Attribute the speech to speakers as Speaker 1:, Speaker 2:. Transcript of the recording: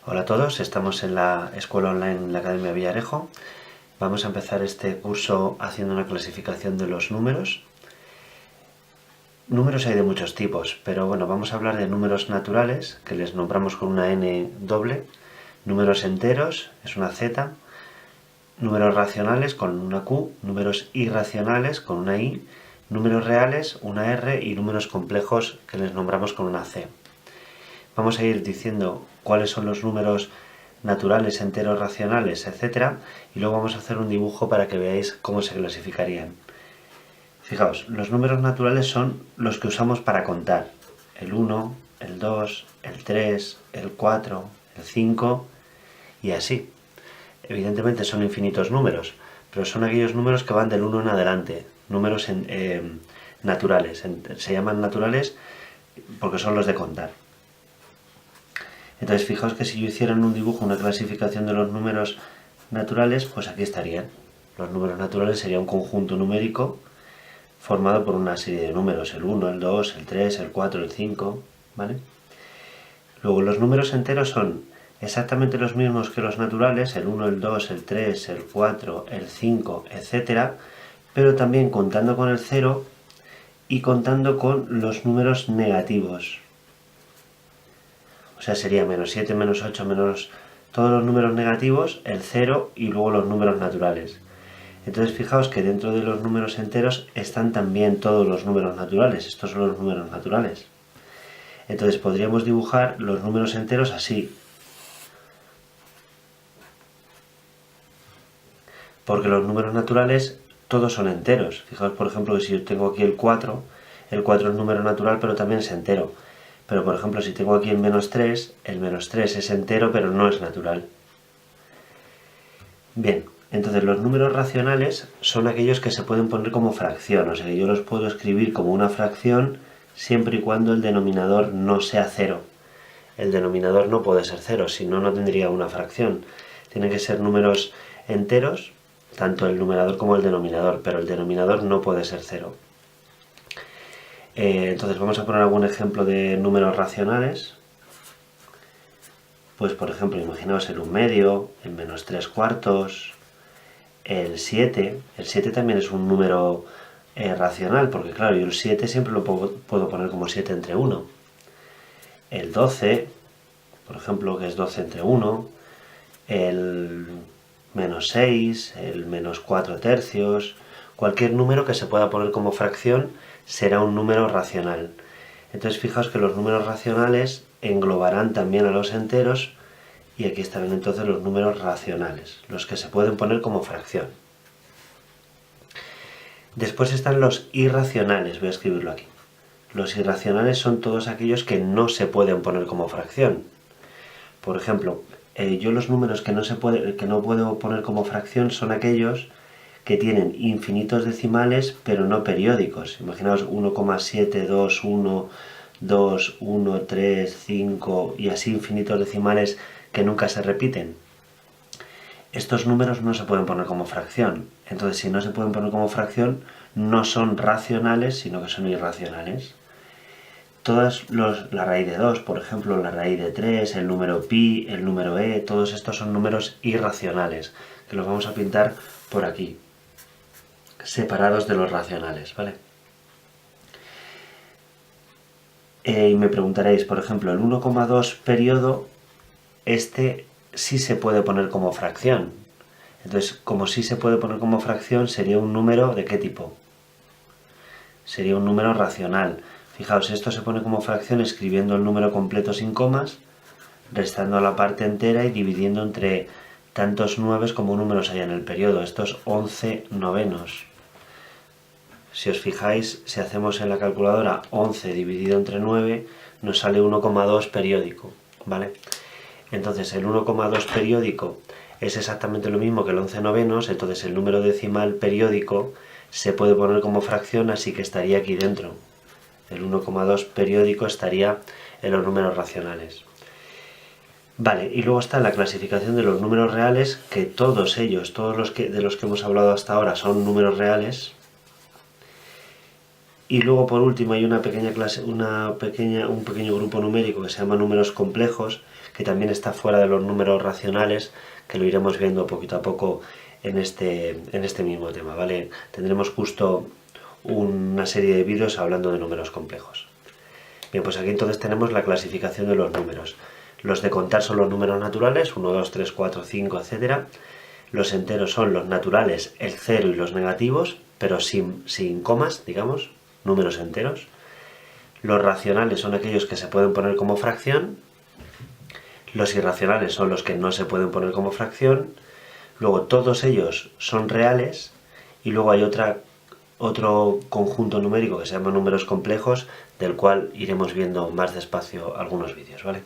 Speaker 1: Hola a todos, estamos en la escuela online en la Academia Villarejo. Vamos a empezar este curso haciendo una clasificación de los números. Números hay de muchos tipos, pero bueno, vamos a hablar de números naturales, que les nombramos con una N doble, números enteros, es una Z, números racionales con una Q, números irracionales con una I, números reales, una R y números complejos que les nombramos con una C. Vamos a ir diciendo cuáles son los números naturales, enteros, racionales, etc. Y luego vamos a hacer un dibujo para que veáis cómo se clasificarían. Fijaos, los números naturales son los que usamos para contar. El 1, el 2, el 3, el 4, el 5 y así. Evidentemente son infinitos números, pero son aquellos números que van del 1 en adelante. Números naturales. Se llaman naturales porque son los de contar. Entonces fijaos que si yo hiciera en un dibujo una clasificación de los números naturales, pues aquí estarían. Los números naturales sería un conjunto numérico formado por una serie de números, el 1, el 2, el 3, el 4, el 5, ¿vale? Luego los números enteros son exactamente los mismos que los naturales, el 1, el 2, el 3, el 4, el 5, etc., pero también contando con el 0 y contando con los números negativos. O sea, sería menos 7, menos 8, menos todos los números negativos, el 0 y luego los números naturales. Entonces fijaos que dentro de los números enteros están también todos los números naturales. Estos son los números naturales. Entonces podríamos dibujar los números enteros así. Porque los números naturales todos son enteros. Fijaos por ejemplo que si yo tengo aquí el 4 es número natural pero también es entero. Pero por ejemplo si tengo aquí el -3 es entero pero no es natural. Bien, entonces los números racionales son aquellos que se pueden poner como fracción, o sea que yo los puedo escribir como una fracción siempre y cuando el denominador no sea 0. El denominador no puede ser 0, si no, no tendría una fracción. Tienen que ser números enteros, tanto el numerador como el denominador, pero el denominador no puede ser 0. Entonces vamos a poner algún ejemplo de números racionales. Pues por ejemplo, imaginaos el 1/2, el -3/4, el 7. El 7 también es un número racional, porque claro, yo el 7 siempre lo puedo poner como 7 entre 1. El 12, por ejemplo, que es 12 entre 1. El -6, el -4/3. Cualquier número que se pueda poner como fracción será un número racional. Entonces fijaos que los números racionales englobarán también a los enteros y aquí estarán entonces los números racionales, los que se pueden poner como fracción. Después están los irracionales, voy a escribirlo aquí. Los irracionales son todos aquellos que no se pueden poner como fracción. Por ejemplo, yo los números que no puedo poner como fracción son aquellos que tienen infinitos decimales pero no periódicos. Imaginaos 1,721, 2, 1, 3, 5 y así infinitos decimales que nunca se repiten. Estos números no se pueden poner como fracción. Entonces, si no se pueden poner como fracción, no son racionales, sino que son irracionales. La raíz de 2, por ejemplo, la raíz de 3, el número pi, el número e, todos estos son números irracionales, que los vamos a pintar por aquí, separados de los racionales, ¿vale? Y me preguntaréis, por ejemplo, el 1,2 periodo, este sí se puede poner como fracción. Entonces, como sí se puede poner como fracción, sería un número ¿de qué tipo? Sería un número racional. Fijaos, esto se pone como fracción escribiendo el número completo sin comas, restando la parte entera y dividiendo entre tantos 9 como números hay en el periodo. Esto es 11 novenos. Si os fijáis, si hacemos en la calculadora 11 dividido entre 9, nos sale 1,2 periódico, ¿vale? Entonces el 1,2 periódico es exactamente lo mismo que el 11 novenos, entonces el número decimal periódico se puede poner como fracción, así que estaría aquí dentro. El 1,2 periódico estaría en los números racionales. Vale, y luego está la clasificación de los números reales, que todos ellos, de los que hemos hablado hasta ahora, son números reales. Y luego por último hay un pequeño grupo numérico que se llama números complejos, que también está fuera de los números racionales, que lo iremos viendo poquito a poco en este mismo tema, ¿vale? Tendremos justo una serie de vídeos hablando de números complejos. Bien, pues aquí entonces tenemos la clasificación de los números. Los de contar son los números naturales, 1, 2, 3, 4, 5, etc. Los enteros son los naturales, el 0 y los negativos, pero sin comas, digamos, números enteros. Los racionales son aquellos que se pueden poner como fracción. Los irracionales son los que no se pueden poner como fracción. Luego todos ellos son reales. Y luego hay otro conjunto numérico que se llama números complejos, del cual iremos viendo más despacio algunos vídeos, ¿vale?